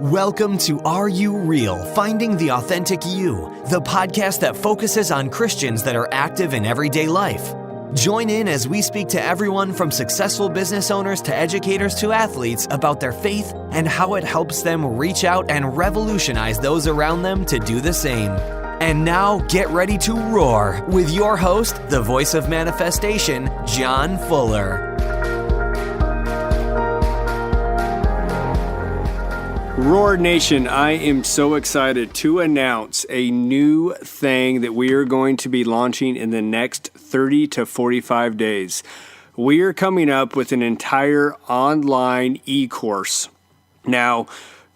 Welcome to Are You Real? Finding the Authentic You, the podcast that focuses on Christians that are active in everyday life. Join in as we speak to everyone from successful business owners to educators to athletes about their faith and how it helps them reach out and revolutionize those around them to do the same. And now, get ready to roar with your host, the voice of manifestation, John Fuller. Roar Nation, I am so excited to announce a new thing that we are going to be launching in the next 30 to 45 days. We are coming up with an entire online e-course. Now,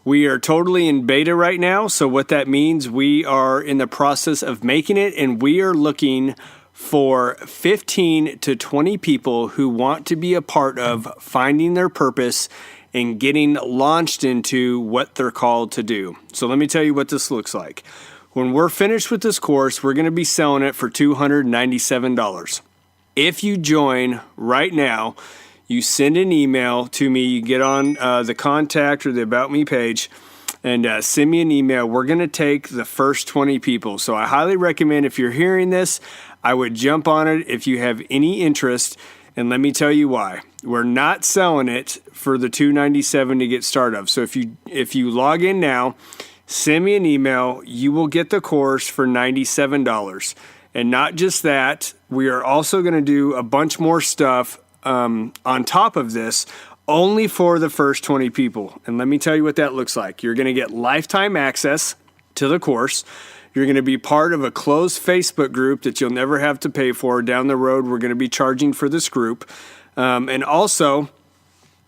we are totally in beta right now, so what that means, we are in the process of making it, and we are looking for 15 to 20 people who want to be a part of finding their purpose and getting launched into what they're called to do. So let me tell you what this looks like. When we're finished with this course, we're going to be selling it for $297. If you join right now, you send an email to me, you get on the contact or the About Me page, and send me an email. We're going to take the first 20 people. So I highly recommend, if you're hearing this, I would jump on it if you have any interest. And let me tell you why. We're not selling it for the $297 to get started. So if you log in now, send me an email, you will get the course for $97. And not just that, we are also going to do a bunch more stuff on top of this, only for the first 20 people. And let me tell you what that looks like. You're going to get lifetime access to the course. You're going to be part of a closed Facebook group that you'll never have to pay for. Down the road, we're going to be charging for this group. And also,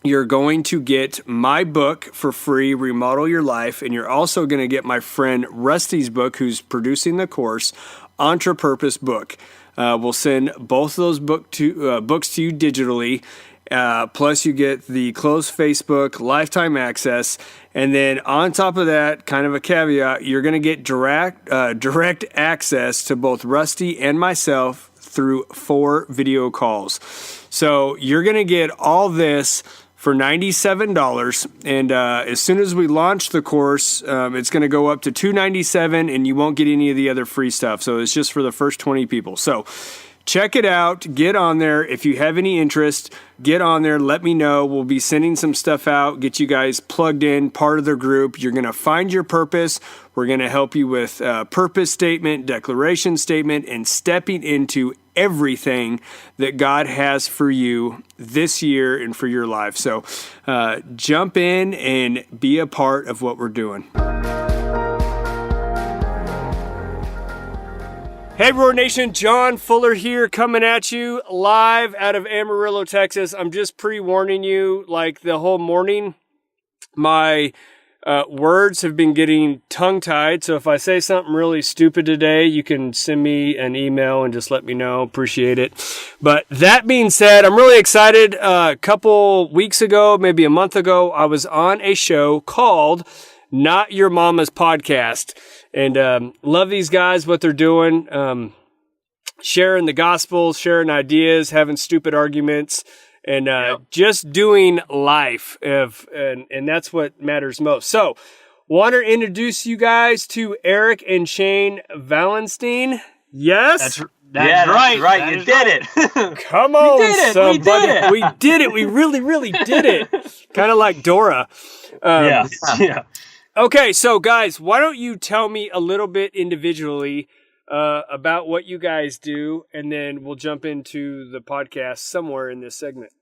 you're going to get my book for free, Remodel Your Life. And you're also going to get my friend Rusty's book, who's producing the course, Entre Purpose book. We'll send both of those books to you digitally. Plus, you get the closed Facebook, lifetime access. And then on top of that, kind of a caveat, you're going to get direct access to both Rusty and myself through 4 video calls. So you're going to get all this for $97. And as soon as we launch the course, it's going to go up to $297, and you won't get any of the other free stuff. So it's just for the first 20 people. So check it out. Get on there. If you have any interest, get on there. Let me know. We'll be sending some stuff out, get you guys plugged in, part of the group. You're going to find your purpose. We're going to help you with purpose statement, declaration statement, and stepping into everything that God has for you this year and for your life. So jump in and be a part of what we're doing. Hey, Roar Nation, John Fuller here, coming at you live out of Amarillo, Texas. I'm just pre-warning you, like the whole morning, my words have been getting tongue-tied. So if I say something really stupid today, you can send me an email and just let me know. Appreciate it. But that being said, I'm really excited. A couple weeks ago, maybe a month ago, I was on a show called Not Your Mama's Podcast. And love these guys, what they're doing, sharing the gospel, sharing ideas, having stupid arguments, and just doing life. And that's what matters most. So, want to introduce you guys to Eric and Shane Valenstein. Yes? That's right. You did it. Come on, we did it. We did it. We really, really did it. Kind of like Dora. Yeah. Okay, so guys, why don't you tell me a little bit individually about what you guys do, and then we'll jump into the podcast somewhere in this segment.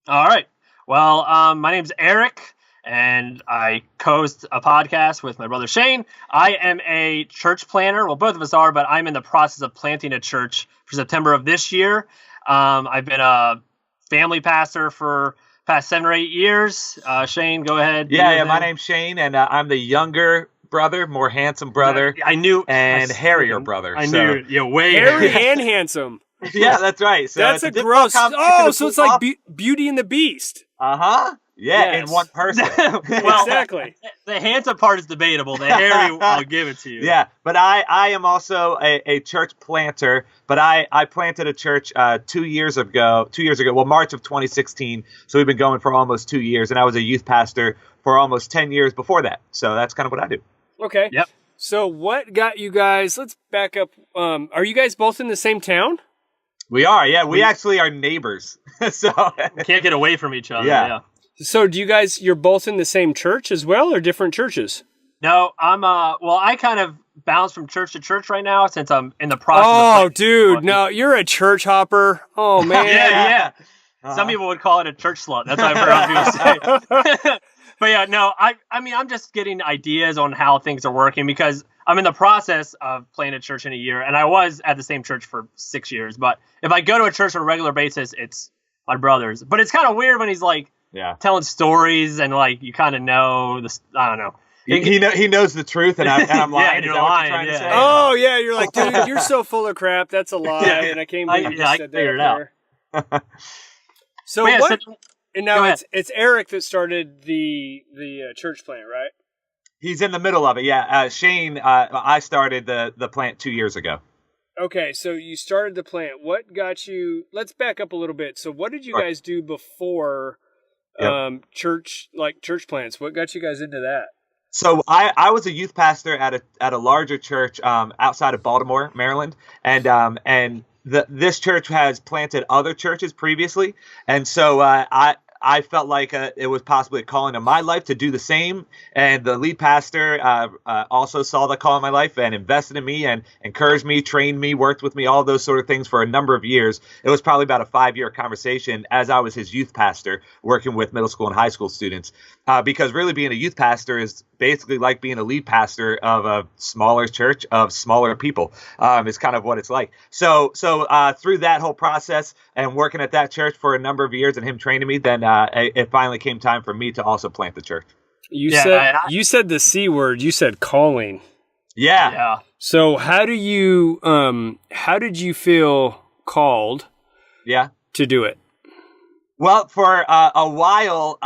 All right. Well, my name's Eric, and I co-host a podcast with my brother Shane. I am a church planner. Well, both of us are, but I'm in the process of planting a church for September of this year. I've been a family pastor for past 7 or 8 years. Shane, go ahead. Yeah. My name's Shane, and I'm the younger brother, more handsome brother. I knew. And hairier brother. I knew. Yeah, way hairy and handsome. Yeah, that's right. So that's a gross. Oh, so it's like Beauty and the Beast. Uh-huh. Yeah, Yes. in one person. Well, Exactly. the handsome part is debatable. The hairy, I'll give it to you. Yeah, but I am also a church planter, but I planted a church 2 years ago, well, March of 2016. So we've been going for almost 2 years, and I was a youth pastor for almost 10 years before that. So that's kind of what I do. Okay. Yep. So what got you guys, let's back up. Are you guys both in the same town? We are, yeah. We actually are neighbors. So Can't get away from each other. Yeah. Yeah. So you're both in the same church as well, or different churches? No, I kind of bounce from church to church right now since I'm in the process. Oh, of dude, no, you're a church hopper. Oh, man. Yeah. Some people would call it a church slut. That's what I've heard other people say. But yeah, no, I mean, I'm just getting ideas on how things are working because I'm in the process of planting a church in a year, and I was at the same church for 6 years. But if I go to a church on a regular basis, it's my brother's. But it's kind of weird when he's like telling stories and like you kind of know this. I don't know. he knows the truth, and I'm lying. Yeah, Is that what you're trying to say? Oh, yeah, you're like, dude, you're so full of crap. That's a lie, and I can't believe you just said figured it that there. So yeah, what? so- And now Go ahead. it's Eric that started the church plant, right? He's in the middle of it, yeah. Shane, I started the plant 2 years ago. Okay, so you started the plant. What got you? Let's back up a little bit. So, what did you guys do before church plants? What got you guys into that? So I was a youth pastor at a larger church outside of Baltimore, Maryland, and this church has planted other churches previously, and so I felt like it was possibly a calling in my life to do the same. And the lead pastor also saw the call in my life and invested in me and encouraged me, trained me, worked with me, all those sort of things for a number of years. It was probably about a 5-year conversation as I was his youth pastor working with middle school and high school students. Because really being a youth pastor is basically like being a lead pastor of a smaller church of smaller people. Is kind of what it's like. So through that whole process and working at that church for a number of years and him training me, then it finally came time for me to also plant the church. You said the C word. You said calling. Yeah. So how did you feel called? Yeah. To do it? Well, for a while,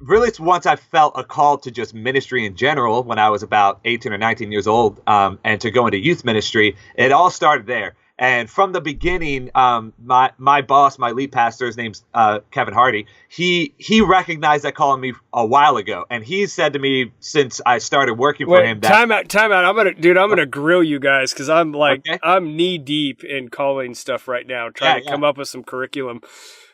really it's once I felt a call to just ministry in general when I was about 18 or 19 years old, and to go into youth ministry. It all started there. And from the beginning, my boss, my lead pastor, his name's Kevin Hardy, he recognized that call in me a while ago. And he said to me since I started working for him that... Time out. I'm gonna grill you guys because I'm I'm knee deep in calling stuff right now, trying to come up with some curriculum.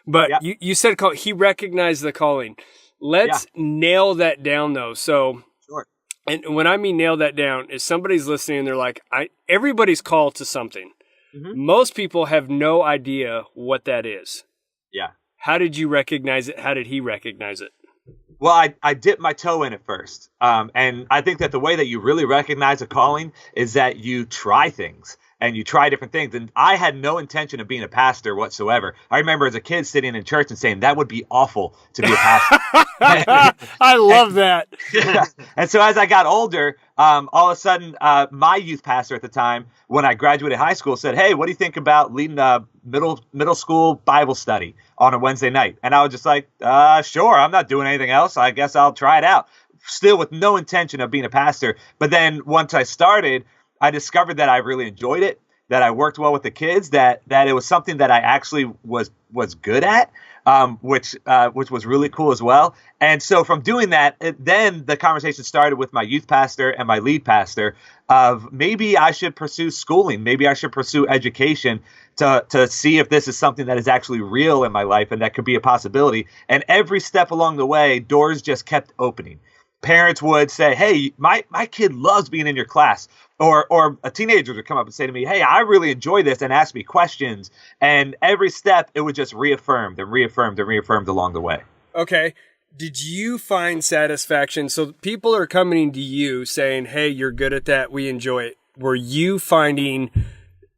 But you said he recognized the calling. Let's nail that down though. So Sure. And when I mean nail that down, is somebody's listening and they're like, everybody's called to something. Mm-hmm. Most people have no idea what that is. Yeah. How did you recognize it? How did he recognize it? Well, I dipped my toe in it first. And I think that the way that you really recognize a calling is that you try things and you try different things. And I had no intention of being a pastor whatsoever. I remember as a kid sitting in church and saying, that would be awful to be a pastor. I love that. And so as I got older, all of a sudden, my youth pastor at the time, when I graduated high school, said, hey, what do you think about leading a middle school Bible study on a Wednesday night? And I was just like, sure, I'm not doing anything else. I guess I'll try it out. Still with no intention of being a pastor. But then once I started, I discovered that I really enjoyed it, that I worked well with the kids, that it was something that I actually was good at, which was really cool as well. And so from doing that, then the conversation started with my youth pastor and my lead pastor of maybe I should pursue schooling, maybe I should pursue education to see if this is something that is actually real in my life and that could be a possibility. And every step along the way, doors just kept opening. Parents would say, hey, my kid loves being in your class. Or a teenager would come up and say to me, hey, I really enjoy this, and ask me questions. And every step, it was just reaffirmed and reaffirmed and reaffirmed along the way. Okay. Did you find satisfaction? So people are coming to you saying, hey, you're good at that. We enjoy it. Were you finding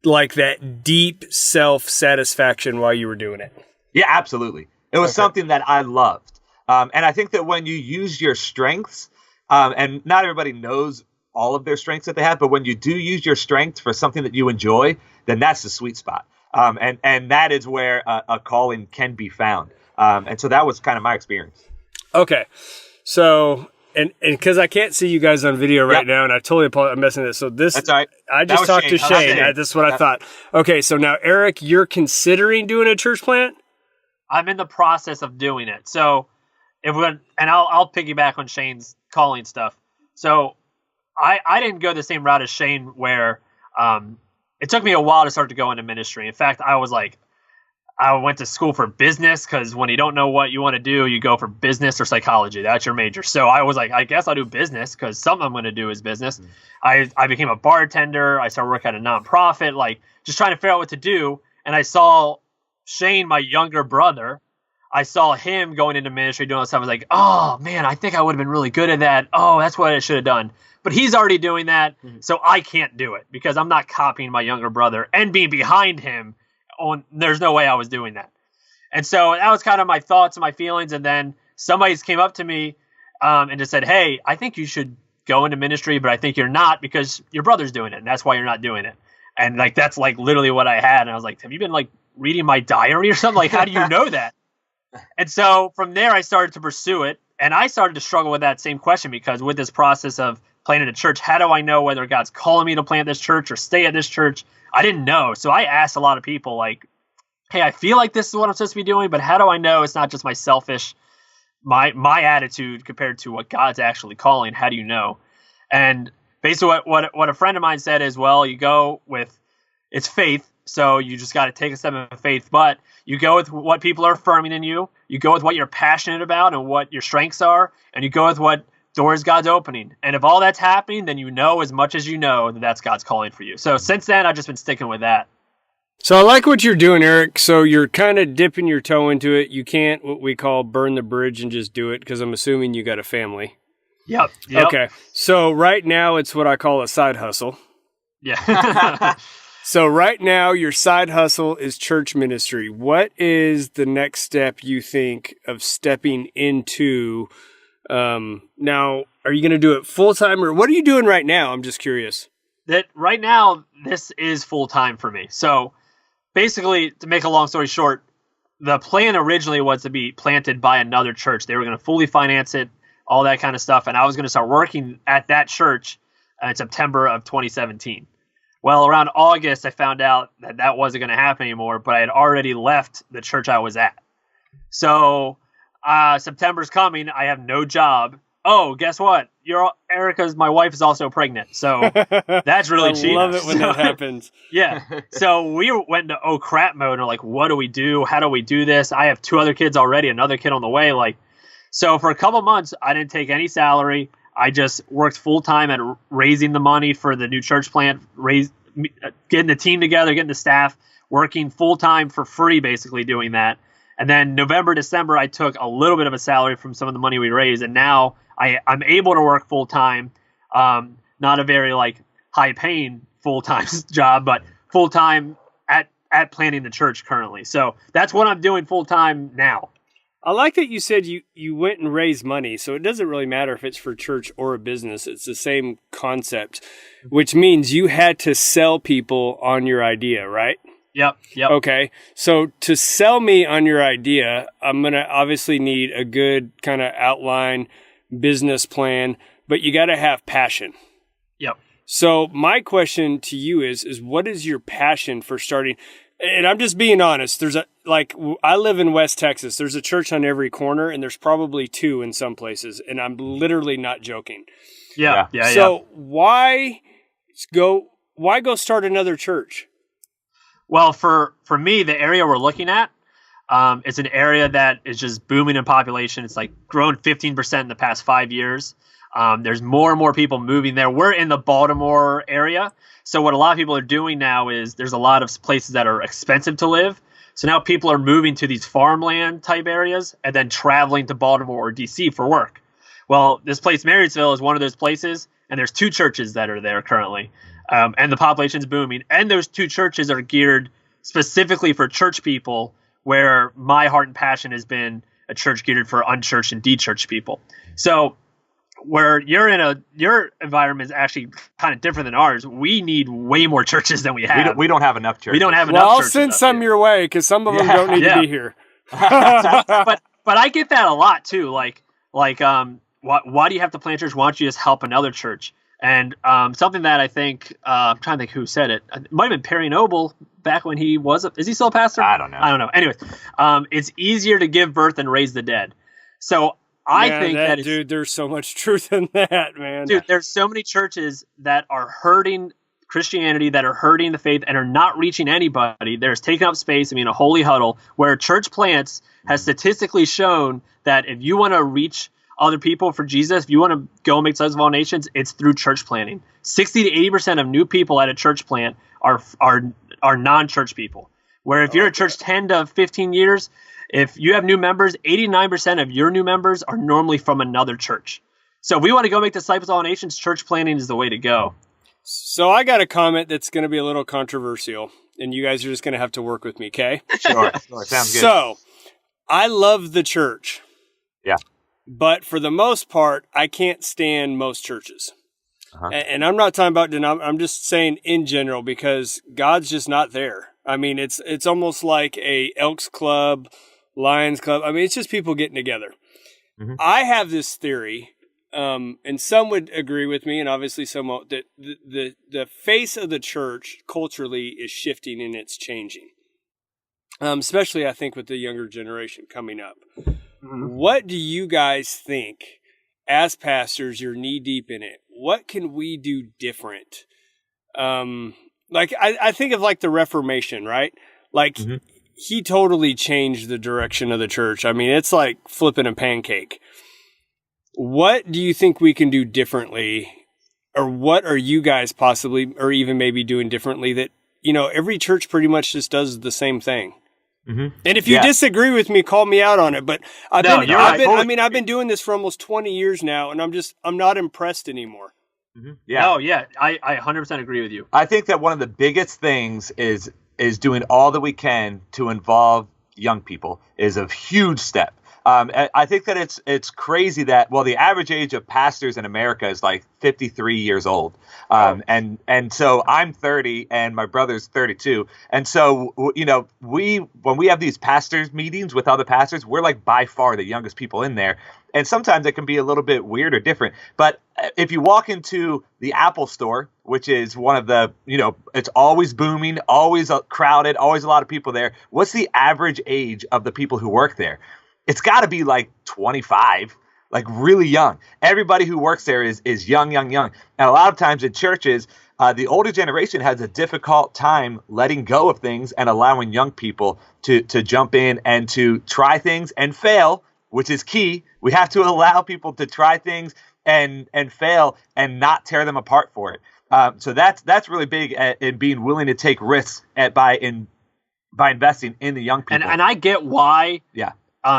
like that deep self-satisfaction while you were doing it? Yeah, absolutely. It was something that I loved. And I think that when you use your strengths, and not everybody knows all of their strengths that they have, but when you do use your strengths for something that you enjoy, then that's the sweet spot. And that is where a calling can be found. And so that was kind of my experience. Okay. So, and because I can't see you guys on video right now, and I totally apologize, I'm messing this. So this, That's all right. I just talked to Shane. This is what I thought. Okay. So now, Eric, you're considering doing a church plant? I'm in the process of doing it. So I'll piggyback on Shane's calling stuff. So I didn't go the same route as Shane where it took me a while to start to go into ministry. In fact, I went to school for business because when you don't know what you want to do, you go for business or psychology. That's your major. So I was like, I guess I'll do business because something I'm going to do is business. I became a bartender. I started working at a nonprofit, like just trying to figure out what to do. And I saw Shane, my younger brother, I saw him going into ministry, doing all this stuff. I was like, oh, man, I think I would have been really good at that. Oh, that's what I should have done. But he's already doing that, so I can't do it because I'm not copying my younger brother and being behind him. There's no way I was doing that. And so that was kind of my thoughts and my feelings. And then somebody came up to me and just said, hey, I think you should go into ministry, but I think you're not because your brother's doing it, and that's why you're not doing it. And like that's like literally what I had. And I was like, have you been like reading my diary or something? Like, how do you know that? And so from there, I started to pursue it. And I started to struggle with that same question because with this process of planting a church, how do I know whether God's calling me to plant this church or stay at this church? I didn't know. So I asked a lot of people like, hey, I feel like this is what I'm supposed to be doing, but how do I know it's not just my selfish, my attitude compared to what God's actually calling? How do you know? And basically what a friend of mine said is, well, you go with, it's faith. So you just got to take a step of faith, but you go with what people are affirming in you. You go with what you're passionate about and what your strengths are, and you go with what doors God's opening. And if all that's happening, then you know as much as you know that that's God's calling for you. So since then, I've just been sticking with that. So I like what you're doing, Eric. So you're kind of dipping your toe into it. You can't what we call burn the bridge and just do it because I'm assuming you got a family. Yep. Okay. So right now it's what I call a side hustle. Yeah. So right now your side hustle is church ministry. What is the next step you think of stepping into? Now, are you going to do it full time or what are you doing right now? I'm just curious. That right now, this is full time for me. So basically, to make a long story short, the plan originally was to be planted by another church. They were going to fully finance it, all that kind of stuff. And I was going to start working at that church in September of 2017. Well, around August, I found out that that wasn't going to happen anymore, but I had already left the church I was at. So September's coming. I have no job. Oh, guess what? My wife is also pregnant. So that's really cheap. I love it when that happens. Yeah. So we went into oh crap mode and we're like, what do we do? How do we do this? I have 2 other kids already, another kid on the way. So for a couple months, I didn't take any salary. I just worked full time at raising the money for the new church plant, getting the team together, getting the staff, working full time for free, basically doing that. And then November, December, I took a little bit of a salary from some of the money we raised. And now I'm able to work full time, not a very high paying full time job, but full time at planting the church currently. So that's what I'm doing full time now. I like that you said you went and raised money. So it doesn't really matter if it's for church or a business. It's the same concept, which means you had to sell people on your idea, right? Yep. Okay. So to sell me on your idea, I'm going to obviously need a good kind of outline business plan, but you got to have passion. Yep. So my question to you is what is your passion for starting? And I'm just being honest. I live in West Texas. There's a church on every corner and there's probably 2 in some places. And I'm literally not joking. Yeah. So why go start another church? Well, for me, the area we're looking at, it's an area that is just booming in population. It's grown 15% in the past 5 years. There's more and more people moving there. We're in the Baltimore area. So what a lot of people are doing now is there's a lot of places that are expensive to live. So now people are moving to these farmland type areas and then traveling to Baltimore or DC for work. Well, this place, Marysville, is one of those places. And there's 2 churches that are there currently. And the population's booming. And those 2 churches are geared specifically for church people, where my heart and passion has been a church geared for unchurched and de-churched people. So where your environment is actually kind of different than ours. We need way more churches than we have. We don't have enough churches. We don't have enough churches. Well, churches I'll send some your way because some of them don't need to be here. but I get that a lot too. Like why do you have to plant church? Why don't you just help another church? And something that I think I'm trying to think who said it. It might have been Perry Noble back when he was. Is he still a pastor? I don't know. Anyways, it's easier to give birth than raise the dead. So I think that dude, there's so much truth in that, man. Dude, there's so many churches that are hurting Christianity, that are hurting the faith, and are not reaching anybody. There's taking up space. I mean, a holy huddle where church plants has statistically shown that if you want to reach other people for Jesus, if you want to go make disciples of all nations, it's through church planting. 60 to 80% of new people at a church plant are non-church people. Where if you're a church 10 to 15 years, if you have new members, 89% of your new members are normally from another church. So if we want to go make disciples of all nations, church planting is the way to go. So I got a comment that's going to be a little controversial, and you guys are just going to have to work with me, okay? Sure. Sounds good. So I love the church. Yeah. But for the most part, I can't stand most churches. And I'm not talking about I'm just saying in general, because God's just not there. I mean, it's almost like a Elks Club, Lions Club. I mean, it's just people getting together. Mm-hmm. I have this theory, and some would agree with me, and obviously some won't, that the face of the church culturally is shifting and it's changing. Especially, I think, with the younger generation coming up. Mm-hmm. What do you guys think, as pastors, you're knee deep in it, what can we do different? Like, I think of like the Reformation, right? Like, he totally changed the direction of the church. I mean, it's like flipping a pancake. What do you think we can do differently? Or what are you guys possibly, or even maybe doing differently that, you know, every church pretty much just does the same thing? Mm-hmm. And if you disagree with me, call me out on it. But I've been doing this for almost 20 years now, and I'm not impressed anymore. Mm-hmm. Yeah. Oh, yeah. I 100% agree with you. I think that one of the biggest things is doing all that we can to involve young people is a huge step. I think that it's crazy that, well, the average age of pastors in America is like 53 years old. And so I'm 30 and my brother's 32. And so, you know, when we have these pastors meetings with other pastors, we're like by far the youngest people in there. And sometimes it can be a little bit weird or different. But if you walk into the Apple store, which is one of the, you know, it's always booming, always crowded, always a lot of people there. What's the average age of the people who work there? It's got to be like 25, like really young. Everybody who works there is young. And a lot of times in churches, the older generation has a difficult time letting go of things and allowing young people to jump in and to try things and fail, which is key. We have to allow people to try things and fail and not tear them apart for it. So that's really big in being willing to take risks by investing in the young people. And I get why. Yeah.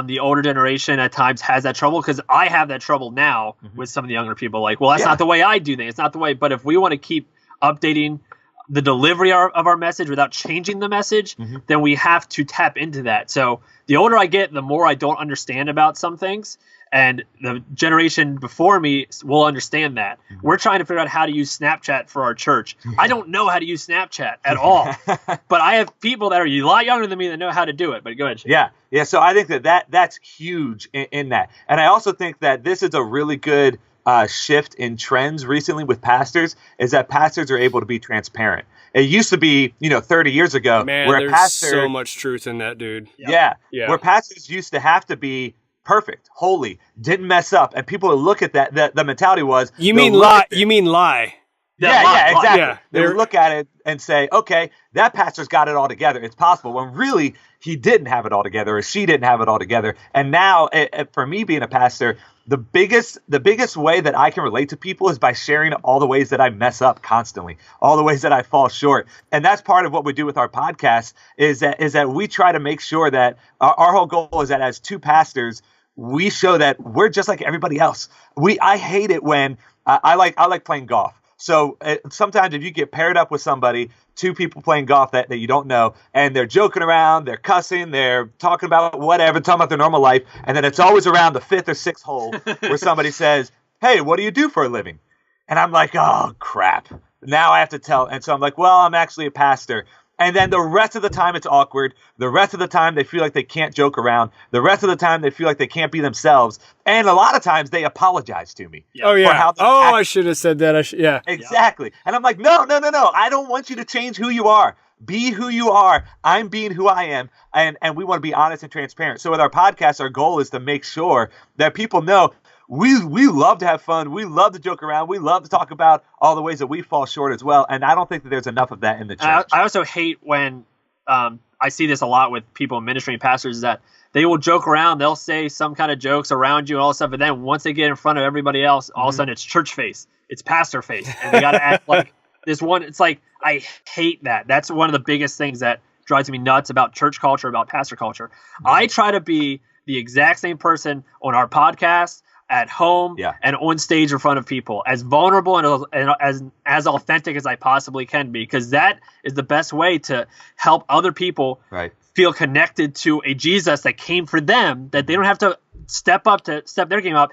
The older generation at times has that trouble, because I have that trouble now with some of the younger people. Like, well, that's not the way I do things. It's not the way. But if we want to keep updating the delivery of our message without changing the message, then we have to tap into that. So the older I get, the more I don't understand about some things. And the generation before me will understand that. We're trying to figure out how to use Snapchat for our church. I don't know how to use Snapchat at all, but I have people that are a lot younger than me that know how to do it. But go ahead, Shane. Yeah. So I think that's huge in that. And I also think that this is a really good shift in trends recently with pastors, is that pastors are able to be transparent. It used to be, 30 years ago, man, where there's a pastor, so much truth in that, dude. Yeah. Where pastors used to have to be perfect, holy, didn't mess up, and people would look at that. The mentality was, you mean lie? You mean lie? Yeah, exactly. Yeah, they would look at it and say, okay, that pastor's got it all together. It's possible. When really he didn't have it all together, or she didn't have it all together. And now, for me being a pastor, the biggest way that I can relate to people is by sharing all the ways that I mess up constantly, all the ways that I fall short. And that's part of what we do with our podcast, is that we try to make sure that our whole goal is that as two pastors, we show that we're just like everybody else. I hate it when I like playing golf. So sometimes if you get paired up with somebody, two people playing golf that you don't know, and they're joking around, they're cussing, they're talking about whatever, talking about their normal life, and then it's always around the fifth or sixth hole where somebody says, hey, what do you do for a living? And I'm like, oh, crap. Now I have to tell. And so I'm like, well, I'm actually a pastor. And then the rest of the time it's awkward. The rest of the time they feel like they can't joke around. The rest of the time they feel like they can't be themselves. And a lot of times they apologize to me. Oh, yeah. I should have said that. Yeah. Exactly. And I'm like, no. I don't want you to change who you are. Be who you are. I'm being who I am. And we want to be honest and transparent. So with our podcast, our goal is to make sure that people know we love to have fun. We love to joke around. We love to talk about all the ways that we fall short as well. And I don't think that there's enough of that in the church. I also hate when I see this a lot with people in ministry and pastors, is that they will joke around. They'll say some kind of jokes around you and all this stuff. And then once they get in front of everybody else, all of a sudden it's church face. It's pastor face. And they got to act like this one. It's like, I hate that. That's one of the biggest things that drives me nuts about church culture, about pastor culture. I try to be the exact same person on our podcast, at home, and on stage in front of people, as vulnerable and as authentic as I possibly can be, because that is the best way to help other people feel connected to a Jesus that came for them, that they don't have to step their game up.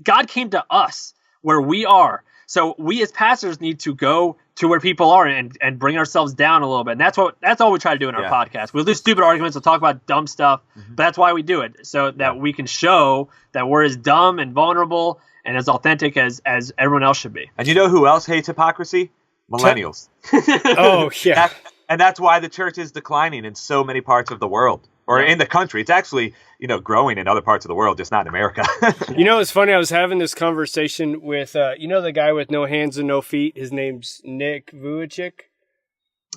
God came to us where we are. So we as pastors need to go to where people are and bring ourselves down a little bit. And that's all we try to do in our podcast. We'll do stupid arguments. We'll talk about dumb stuff, but that's why we do it, so that we can show that we're as dumb and vulnerable and as authentic as everyone else should be. And you know who else hates hypocrisy? Millennials. Oh, yeah. And that's why the church is declining in so many parts of the world. Or in the country. It's actually, growing in other parts of the world, just not in America. It's funny. I was having this conversation with, the guy with no hands and no feet. His name's Nick Vujicic.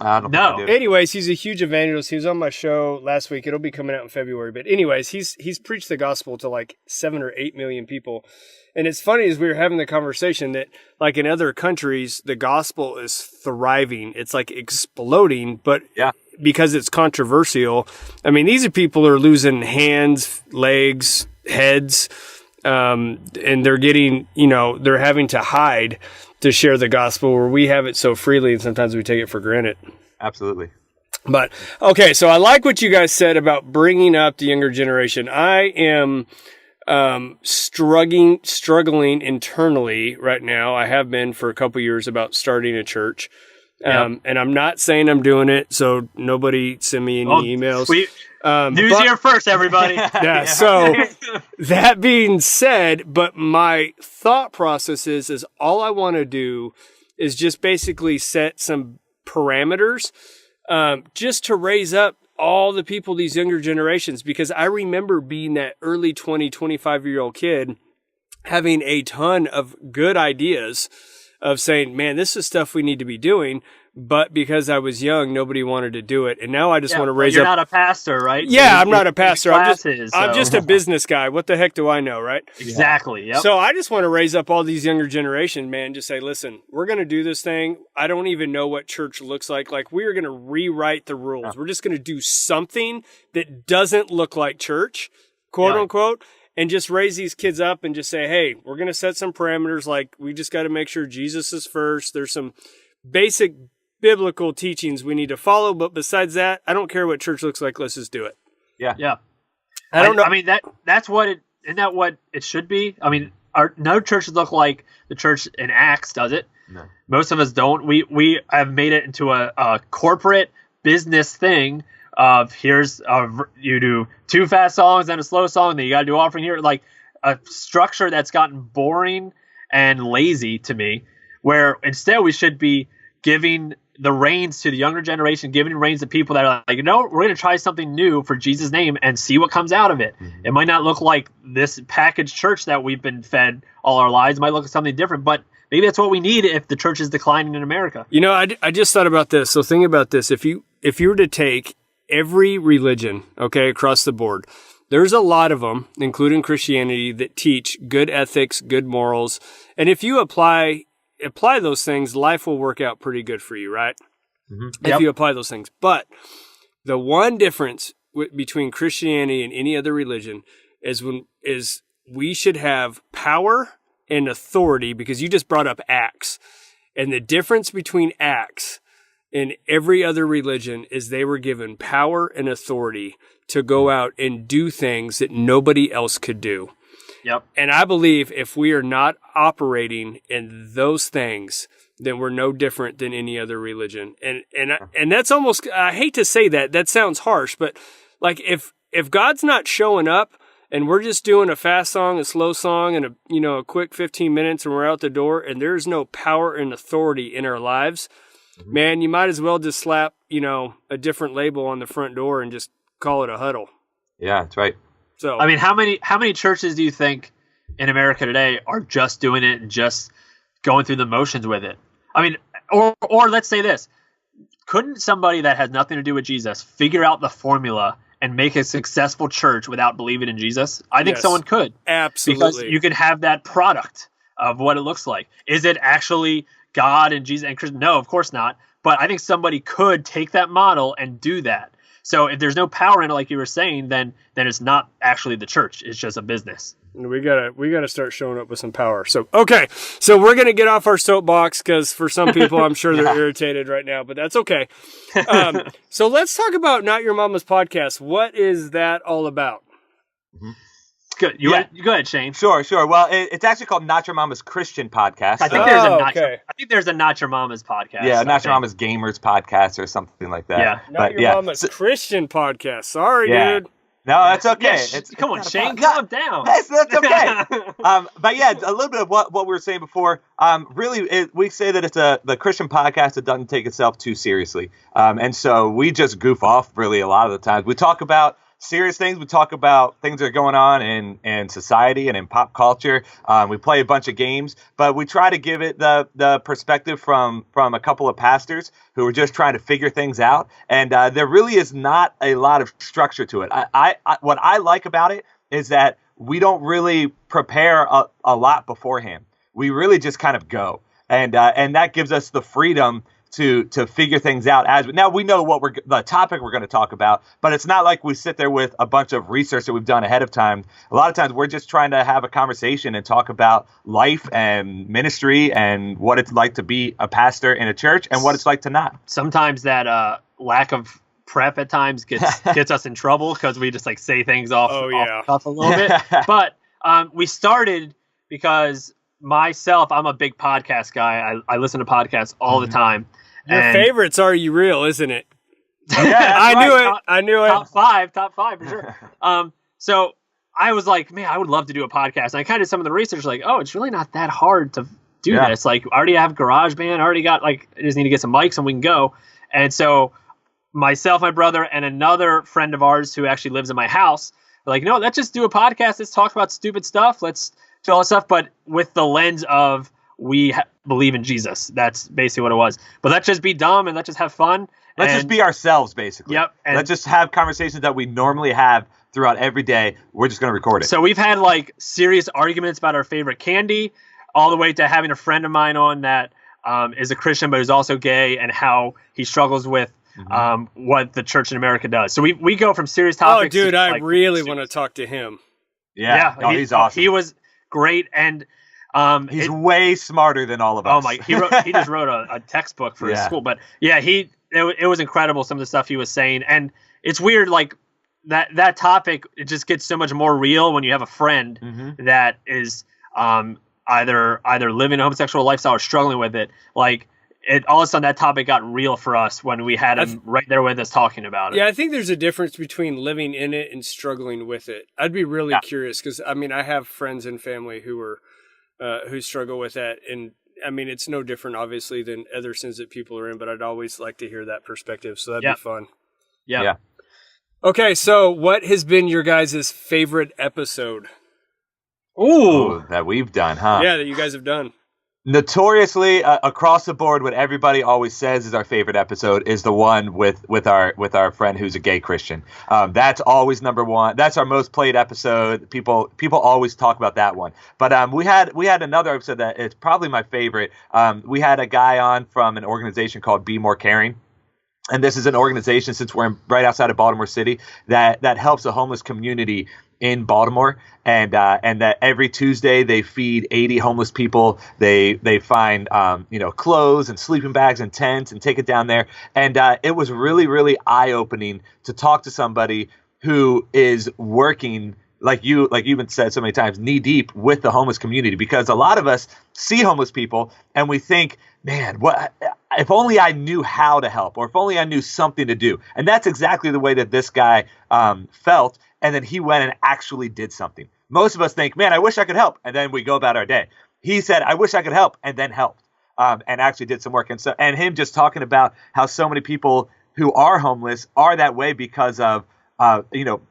I don't know. Anyways, he's a huge evangelist. He was on my show last week. It'll be coming out in February. But anyways, he's preached the gospel to like 7 or 8 million people. And it's funny, as we were having the conversation, that like in other countries, the gospel is thriving. It's like exploding, but because it's controversial. I mean, these are people who are losing hands, legs, heads, and they're getting, they're having to hide to share the gospel, where we have it so freely and sometimes we take it for granted. Absolutely. But, okay, so I like what you guys said about bringing up the younger generation. I am struggling internally right now. I have been for a couple years about starting a church. And I'm not saying I'm doing it, so nobody send me any emails. News here first, everybody. So that being said, but my thought process is all I want to do is just basically set some parameters just to raise up all the people, these younger generations, because I remember being that early 20, 25-year-old kid having a ton of good ideas of saying, man, this is stuff we need to be doing. But because I was young, nobody wanted to do it. And now I just want to raise you're up. You're not a pastor, right? Yeah, I'm not a pastor. I'm just a business guy. What the heck do I know, right? Exactly. Yep. So I just want to raise up all these younger generation, man. Just say, listen, we're going to do this thing. I don't even know what church looks like. Like, we are going to rewrite the rules. We're just going to do something that doesn't look like church, quote unquote. And just raise these kids up and just say, hey, we're going to set some parameters. Like, we just got to make sure Jesus is first. There's some basic biblical teachings we need to follow. But besides that, I don't care what church looks like. Let's just do it. Yeah. I don't know. I mean, isn't that what it should be? I mean, no churches look like the church in Acts, does it? No. Most of us don't. We have made it into a corporate business thing of you do 2 fast songs and a slow song, then you got to do offering here, like a structure that's gotten boring and lazy to me, where instead we should be giving the reins to the younger generation, giving reins to people that are like, we're going to try something new for Jesus' name and see what comes out of it. Mm-hmm. It might not look like this packaged church that we've been fed all our lives. It might look like something different, but maybe that's what we need if the church is declining in America. I just thought about this. So think about this. If you were to take every religion, across the board, there's a lot of them, including Christianity, that teach good ethics, good morals. And if you apply those things, life will work out pretty good for you, right? Mm-hmm. If you apply those things. But the one difference between Christianity and any other religion is we should have power and authority, because you just brought up Acts. And the difference between Acts and every other religion is they were given power and authority to go out and do things that nobody else could do. Yep. And I believe if we are not operating in those things, then we're no different than any other religion. And that's almost, I hate to say that sounds harsh, but like if God's not showing up and we're just doing a fast song, a slow song, and a quick 15 minutes and we're out the door and there's no power and authority in our lives, man, you might as well just slap, a different label on the front door and just call it a huddle. Yeah, that's right. So, I mean, how many churches do you think in America today are just doing it and just going through the motions with it? I mean, or let's say this. Couldn't somebody that has nothing to do with Jesus figure out the formula and make a successful church without believing in Jesus? I think someone could. Absolutely. Because you could have that product of what it looks like. Is it actually God and Jesus and Christ? No, of course not. But I think somebody could take that model and do that. So if there's no power in it, like you were saying, then it's not actually the church. It's just a business. We gotta start showing up with some power. So so we're gonna get off our soapbox because for some people, I'm sure they're irritated right now, but that's okay. So let's talk about Not Your Mama's Podcast. What is that all about? Good. You go ahead, Shane. Sure. Well, it's actually called Not Your Mama's Christian Podcast. I think there's a Not Your Mama's Podcast. Yeah, Not Your Mama's Gamers Podcast or something like that. Yeah. Not Your Mama's Christian Podcast. Sorry, dude. No, that's okay. Come on, Shane, calm down. That's okay. But yeah, a little bit of what we were saying before. We say that it's the Christian podcast that doesn't take itself too seriously. And so we just goof off really a lot of the times. We talk about serious things. We talk about things that are going on in society and in pop culture. We play a bunch of games, but we try to give it the perspective from a couple of pastors who are just trying to figure things out. And there really is not a lot of structure to it. What I like about it is that we don't really prepare a lot beforehand. We really just kind of go, and that gives us the freedom to figure things out now we know the topic we're going to talk about, but it's not like we sit there with a bunch of research that we've done ahead of time. A lot of times we're just trying to have a conversation and talk about life and ministry and what it's like to be a pastor in a church and what it's like to not. Sometimes that lack of prep at times gets us in trouble because we just like say things off the cuff a little bit. But we started because myself, I'm a big podcast guy. I listen to podcasts all the time. Your favorites are You Real, isn't it? Yeah, I knew it. Top five for sure. So I was like, man, I would love to do a podcast. And I kind of did some of the research, like, oh, it's really not that hard to do this. Like, I already have GarageBand. I already got I just need to get some mics and we can go. And so myself, my brother, and another friend of ours who actually lives in my house, we're like, no, let's just do a podcast. Let's talk about stupid stuff. Let's do all that stuff, but with the lens of we believe in Jesus. That's basically what it was. But let's just be dumb and let's just have fun. Let's just be ourselves, basically. Yep. And let's just have conversations that we normally have throughout every day. We're just going to record it. So we've had serious arguments about our favorite candy, all the way to having a friend of mine on that is a Christian but is also gay, and how he struggles with what the church in America does. So we go from serious topics. Oh, dude, I really want to talk to him. Yeah. He's awesome. He was great, and he's way smarter than all of us. Oh my! He just wrote a textbook for his school, but yeah, it was incredible, some of the stuff he was saying, and it's weird that topic. It just gets so much more real when you have a friend that is either living a homosexual lifestyle or struggling with it. All of a sudden that topic got real for us when we had him right there with us talking about it. Yeah, I think there's a difference between living in it and struggling with it. I'd be really curious because, I mean, I have friends and family who struggle with that. And, I mean, it's no different, obviously, than other sins that people are in, but I'd always like to hear that perspective. So that'd be fun. Yeah. Okay, so what has been your guys' favorite episode? Ooh, that we've done, huh? Yeah, that you guys have done. Notoriously, across the board, what everybody always says is our favorite episode is the one with our friend who's a gay Christian. That's always number one. That's our most played episode. People always talk about that one. But we had another episode that is probably my favorite. We had a guy on from an organization called Be More Caring. And this is an organization, since we're right outside of Baltimore City, that helps the homeless community in Baltimore, and that every Tuesday they feed 80 homeless people. They find clothes and sleeping bags and tents and take it down there. And it was really, really eye-opening to talk to somebody who is working, like you've been said so many times, knee deep with the homeless community, because a lot of us see homeless people and we think man, what if only I knew how to help, or if only I knew something to do. And that's exactly the way that this guy felt. And then he went and actually did something. Most of us think, man, I wish I could help. And then we go about our day. He said, I wish I could help, and then helped, and actually did some work. And him just talking about how so many people who are homeless are that way because of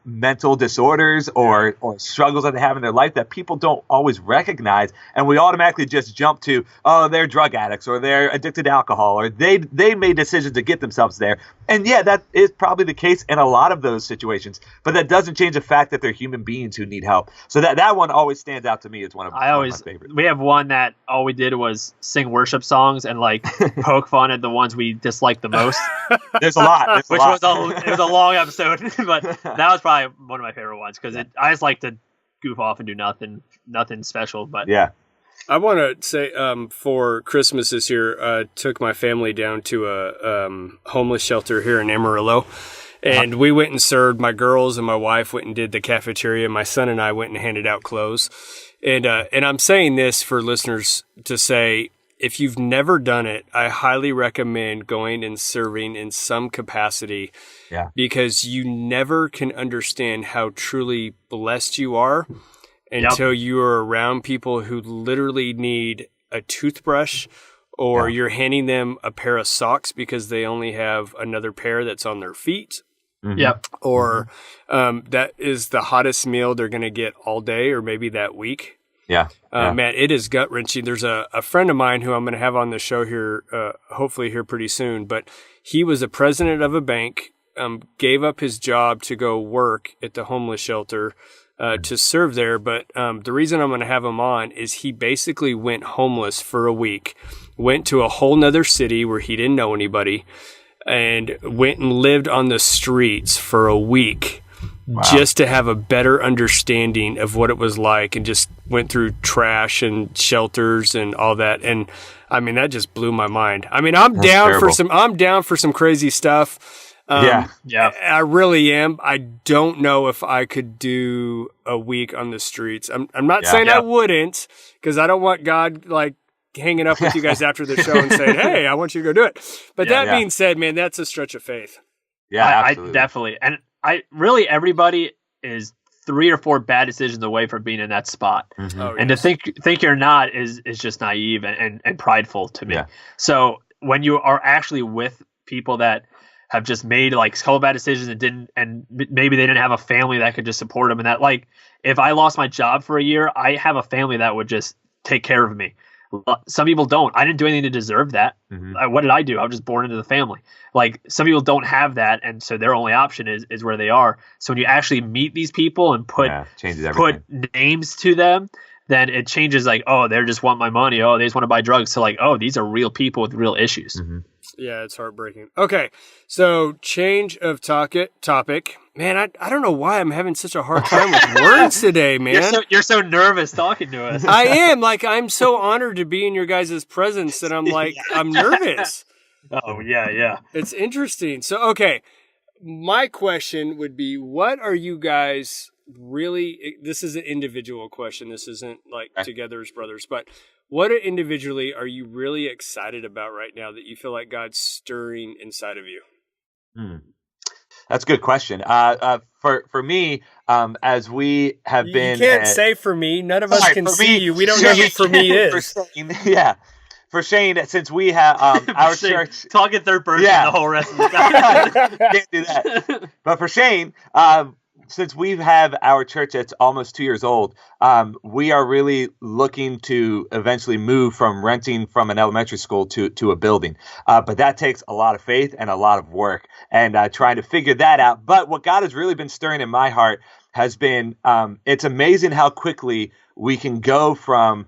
mental disorders or struggles that they have in their life that people don't always recognize. And we automatically just jump to, oh, they're drug addicts, or they're addicted to alcohol, or they made decisions to get themselves there. And yeah, that is probably the case in a lot of those situations, but that doesn't change the fact that they're human beings who need help. So that one always stands out to me as one of my favorites. We have one that all we did was sing worship songs and like poke fun at the ones we disliked the most. There's a lot. It was a long episode, but that was probably one of my favorite ones because I just like to goof off and do nothing special. But yeah, I want to say for Christmas this year, took my family down to a homeless shelter here in Amarillo, and we went and served. My girls and my wife went and did the cafeteria. My son and I went and handed out clothes. And I'm saying this for listeners to say, if you've never done it, I highly recommend going and serving in some capacity. Yeah. Because you never can understand how truly blessed you are until you are around people who literally need a toothbrush, or you're handing them a pair of socks because they only have another pair that's on their feet. Mm-hmm. Yep. Or that is the hottest meal they're going to get all day or maybe that week. Yeah. Man, it is gut wrenching. There's a friend of mine who I'm going to have on the show here, hopefully here pretty soon, but he was a president of a bank, gave up his job to go work at the homeless shelter, to serve there. But the reason I'm going to have him on is he basically went homeless for a week, went to a whole nother city where he didn't know anybody, and went and lived on the streets for a week. Wow. Just to have a better understanding of what it was like, and just went through trash and shelters and all that. And I mean, that just blew my mind. I mean, I'm down for some crazy stuff. Yeah. I really am. I don't know if I could do a week on the streets. I'm not saying I wouldn't, because I don't want God like hanging up with you guys after the show and saying, hey, I want you to go do it. But that being said, man, that's a stretch of faith. Yeah, I definitely. And everybody is 3 or 4 bad decisions away from being in that spot. Mm-hmm. Oh, and to think you're not is just naive and prideful to me. Yeah. So when you are actually with people that have just made like a couple bad decisions and maybe they didn't have a family that could just support them, and that, like, if I lost my job for a year, I have a family that would just take care of me. Some people don't. I didn't do anything to deserve that. Mm-hmm. What did I do? I was just born into the family. Like, some people don't have that, and so their only option is where they are. So when you actually meet these people and put names to them, then it changes. Like, oh, they just want my money. Oh, they just want to buy drugs. So like, oh, these are real people with real issues. Mm-hmm. Yeah, it's heartbreaking. Okay, so change of topic. Man, I don't know why I'm having such a hard time with words today, man. You're so nervous talking to us. I am. Like, I'm so honored to be in your guys' presence that I'm like, I'm nervous. Oh, yeah. It's interesting. So, okay, my question would be, what are you guys really, this is an individual question. This isn't like together as brothers, but what individually are you really excited about right now that you feel like God's stirring inside of you? That's a good question. For me, as we have been... You can't say for me. None of us can see you. We don't know what for me is. For Shane, since we have our church... Talk in third person the whole rest of the time. Can't do that. But for Shane... since we have our church that's almost 2 years old, we are really looking to eventually move from renting from an elementary school to a building. But that takes a lot of faith and a lot of work, and trying to figure that out. But what God has really been stirring in my heart has been, it's amazing how quickly we can go from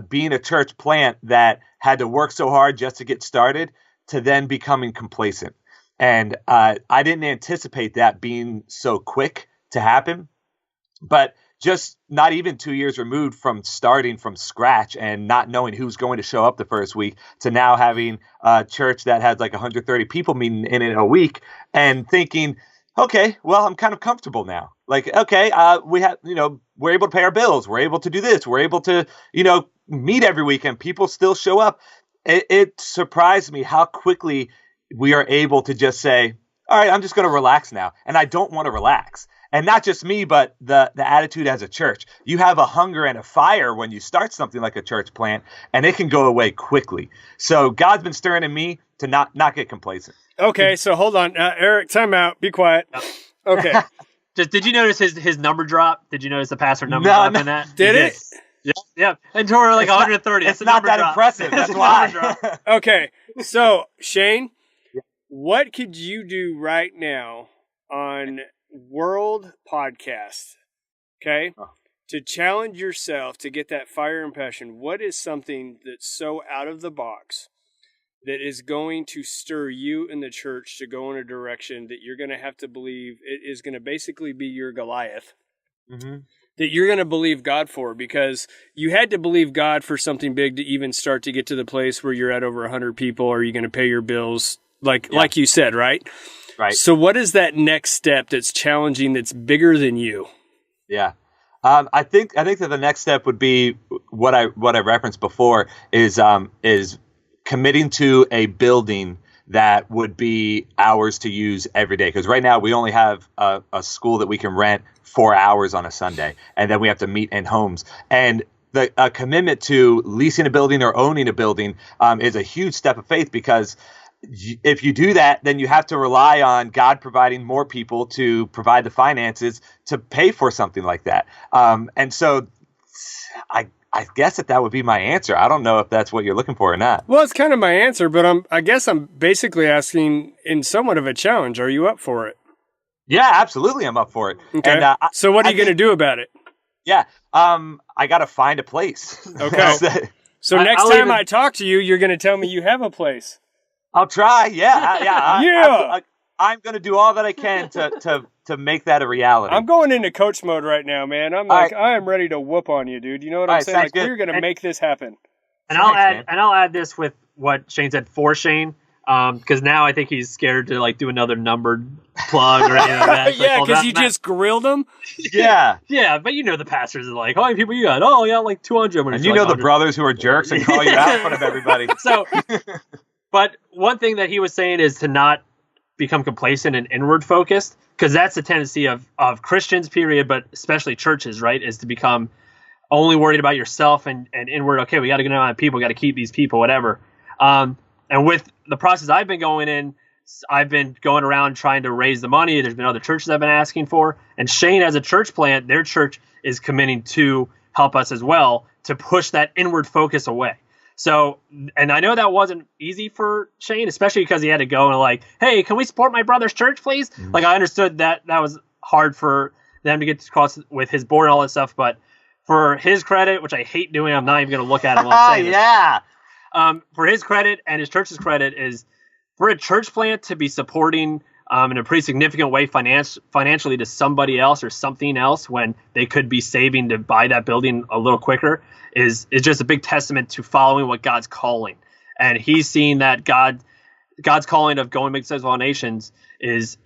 being a church plant that had to work so hard just to get started to then becoming complacent. And I didn't anticipate that being so quick to happen, but just not even 2 years removed from starting from scratch and not knowing who's going to show up the first week to now having a church that has like 130 people meeting in it a week and thinking, okay, well, I'm kind of comfortable now. Like, okay, we have, we're able to pay our bills. We're able to do this. We're able to, meet every week and people still show up. it surprised me how quickly we are able to just say, all right, I'm just going to relax now. And I don't want to relax. And not just me, but the attitude as a church. You have a hunger and a fire when you start something like a church plant, and it can go away quickly. So God's been stirring in me to not get complacent. Okay, so hold on. Eric, time out. Be quiet. Okay. Did you notice his number drop? Did you notice the passer number drop in that? Did it? Yeah. And toward like 130. It's not that impressive. That's why. Okay. So, Shane, what could you do right now on World Podcast, okay, to challenge yourself to get that fire and passion? What is something that's so out of the box that is going to stir you in the church to go in a direction that you're going to have to believe it is going to basically be your Goliath, that you're going to believe God for? Because you had to believe God for something big to even start to get to the place where you're at over 100 people. Are you going to pay your bills? Like you said, right? Right. So what is that next step that's challenging, that's bigger than you? Yeah. I think that the next step would be what I referenced before is committing to a building that would be ours to use every day. Because right now we only have a school that we can rent 4 hours on a Sunday, and then we have to meet in homes. And a commitment to leasing a building or owning a building is a huge step of faith, because if you do that, then you have to rely on God providing more people to provide the finances to pay for something like that. And so I guess that would be my answer. I don't know if that's what you're looking for or not. Well, it's kind of my answer, but I guess I'm basically asking in somewhat of a challenge. Are you up for it? Yeah, absolutely. I'm up for it. Okay. And, so what are you going to do about it? Yeah. I got to find a place. Okay. So next time I talk to you, you're going to tell me you have a place. I'll try. Yeah. Yeah. I'm going to do all that I can to make that a reality. I'm going into coach mode right now, man. I'm like, I am ready to whoop on you, dude. You know what I'm saying? Like, we're going to make this happen. And I'll add this with what Shane said for Shane, because now I think he's scared to like do another numbered plug or anything like that. Yeah, because you just grilled him. Yeah. Yeah, but you know the pastors are like, how many people you got? Oh, yeah, like 200. And you know the brothers who are jerks and call you out in front of everybody. So, but one thing that he was saying is to not become complacent and inward focused, because that's the tendency of Christians, period, but especially churches, right, is to become only worried about yourself and inward. Okay, we got to get on people, got to keep these people, whatever. And with the process I've been going in, I've been going around trying to raise the money. There's been other churches I've been asking for. And Shane, as a church plant, their church is committing to help us as well to push that inward focus away. So, and I know that wasn't easy for Shane, especially because he had to go and like, hey, can we support my brother's church, please? Mm-hmm. Like, I understood that was hard for them to get across with his board and all that stuff. But for his credit, which I hate doing, I'm not even going to look at him while I'm saying this. For his credit and his church's credit is for a church plant to be supporting in a pretty significant way financially to somebody else or something else when they could be saving to buy that building a little quicker is just a big testament to following what God's calling. And he's seeing that God's calling of going make disciples of all nations is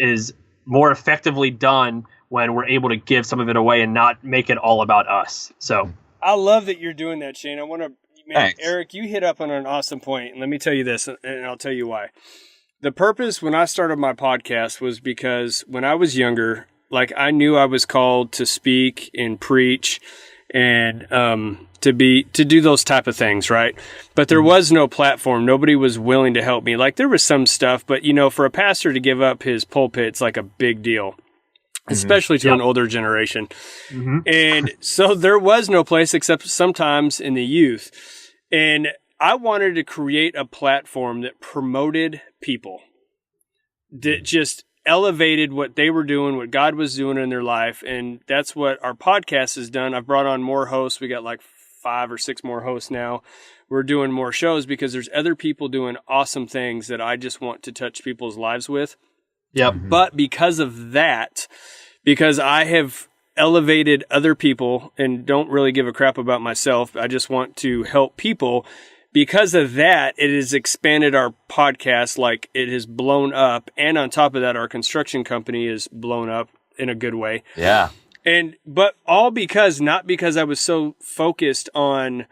more effectively done when we're able to give some of it away and not make it all about us. So I love that you're doing that, Shane. I want to, Thanks. Eric, you hit up on an awesome point, and let me tell you this, and I'll tell you why. The purpose when I started my podcast was because when I was younger, like I knew I was called to speak and preach and to do those type of things, right? But there was no platform. Nobody was willing to help me. Like there was some stuff, but for a pastor to give up his pulpit, it's like a big deal, especially to an older generation. Mm-hmm. And so there was no place except sometimes in the youth. And I wanted to create a platform that promoted people, that just elevated what they were doing, what God was doing in their life. And that's what our podcast has done. I've brought on more hosts. We got like 5 or 6 more hosts now. We're doing more shows because there's other people doing awesome things that I just want to touch people's lives with. Yep. But because of that, because I have elevated other people and don't really give a crap about myself, I just want to help people. Because of that, it has expanded our podcast, like it has blown up. And on top of that, our construction company is blown up in a good way. Yeah. But all because, not because I was so focused on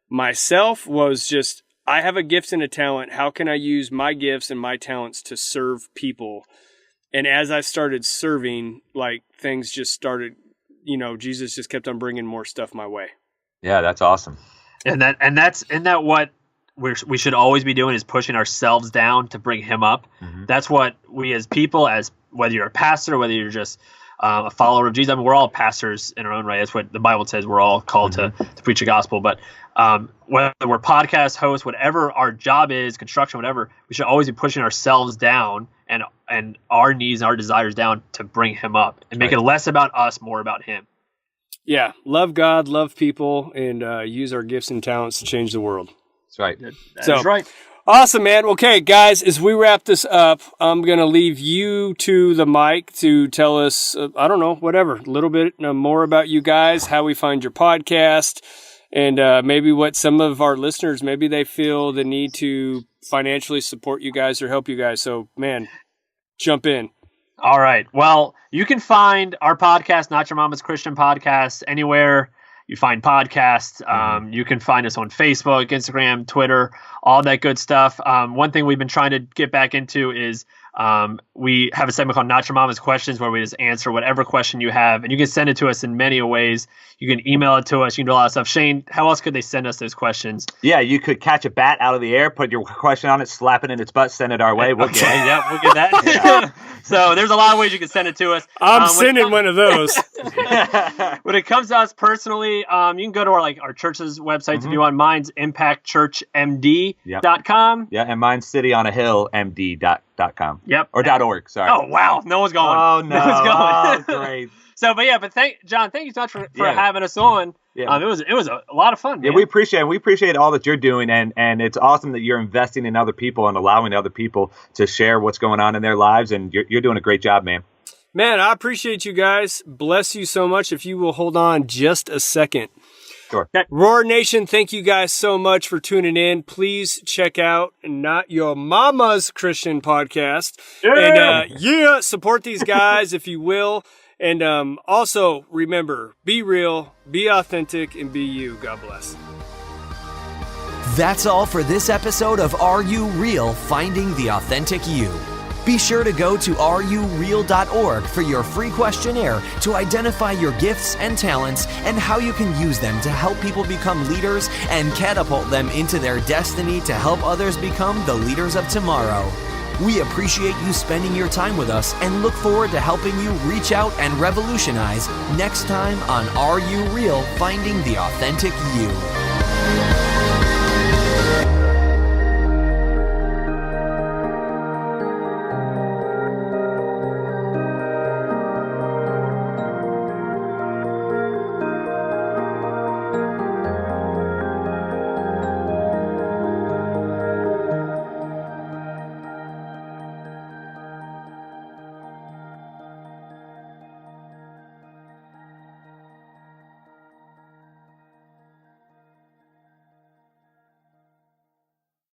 myself, was just, I have a gift and a talent. How can I use my gifts and my talents to serve people? And as I started serving, like things just started, Jesus just kept on bringing more stuff my way. Yeah, that's awesome. And that's what we should always be doing, is pushing ourselves down to bring him up. Mm-hmm. That's what we as people, as whether you're a pastor, whether you're just a follower of Jesus. I mean, we're all pastors in our own right. That's what the Bible says. We're all called to preach the gospel. But whether we're podcast hosts, whatever our job is, construction, whatever, we should always be pushing ourselves down and our needs and our desires down to bring him up and make it less about us, more about him. Yeah. Love God, love people, and use our gifts and talents to change the world. That's right. That's right. Awesome, man. Okay, guys, as we wrap this up, I'm going to leave you to the mic to tell us, I don't know, whatever, a little bit more about you guys, how we find your podcast, and maybe what some of our listeners, maybe they feel the need to financially support you guys or help you guys. So, man, jump in. All right. Well, you can find our podcast, Not Your Mama's Christian Podcast, anywhere you find podcasts. You can find us on Facebook, Instagram, Twitter, all that good stuff. One thing we've been trying to get back into is we have a segment called Not Your Mama's Questions, where we just answer whatever question you have. And you can send it to us in many ways. You can email it to us. You can do a lot of stuff. Shane, how else could they send us those questions? Yeah, you could catch a bat out of the air, put your question on it, slap it in its butt, send it our way. We'll get it. Yeah, we'll get that. So there's a lot of ways you can send it to us. I'm sending one of those. When it comes to us personally, you can go to our church's websites if you want. Mine's impactchurchmd.com. Yeah, and mine's cityonahillmd.com. Yep. Or .org, sorry. Oh, wow. No one's going. Oh, no. No one's going. Oh, great. So, but John, thank you so much for having us on. Yeah. It was a lot of fun, man. Yeah, we appreciate all that you're doing, and it's awesome that you're investing in other people and allowing other people to share what's going on in their lives, and you're doing a great job, man. Man, I appreciate you guys. Bless you so much. If you will hold on just a second. Sure. Okay. Roar Nation, thank you guys so much for tuning in. Please check out Not Your Mama's Christian Podcast. Yeah. And support these guys if you will. And also remember, be real, be authentic, and be you. God bless. That's all for this episode of Are You Real? Finding the Authentic You. Be sure to go to areyoureal.org for your free questionnaire to identify your gifts and talents and how you can use them to help people become leaders and catapult them into their destiny to help others become the leaders of tomorrow. We appreciate you spending your time with us and look forward to helping you reach out and revolutionize next time on Are You Real? Finding the Authentic You.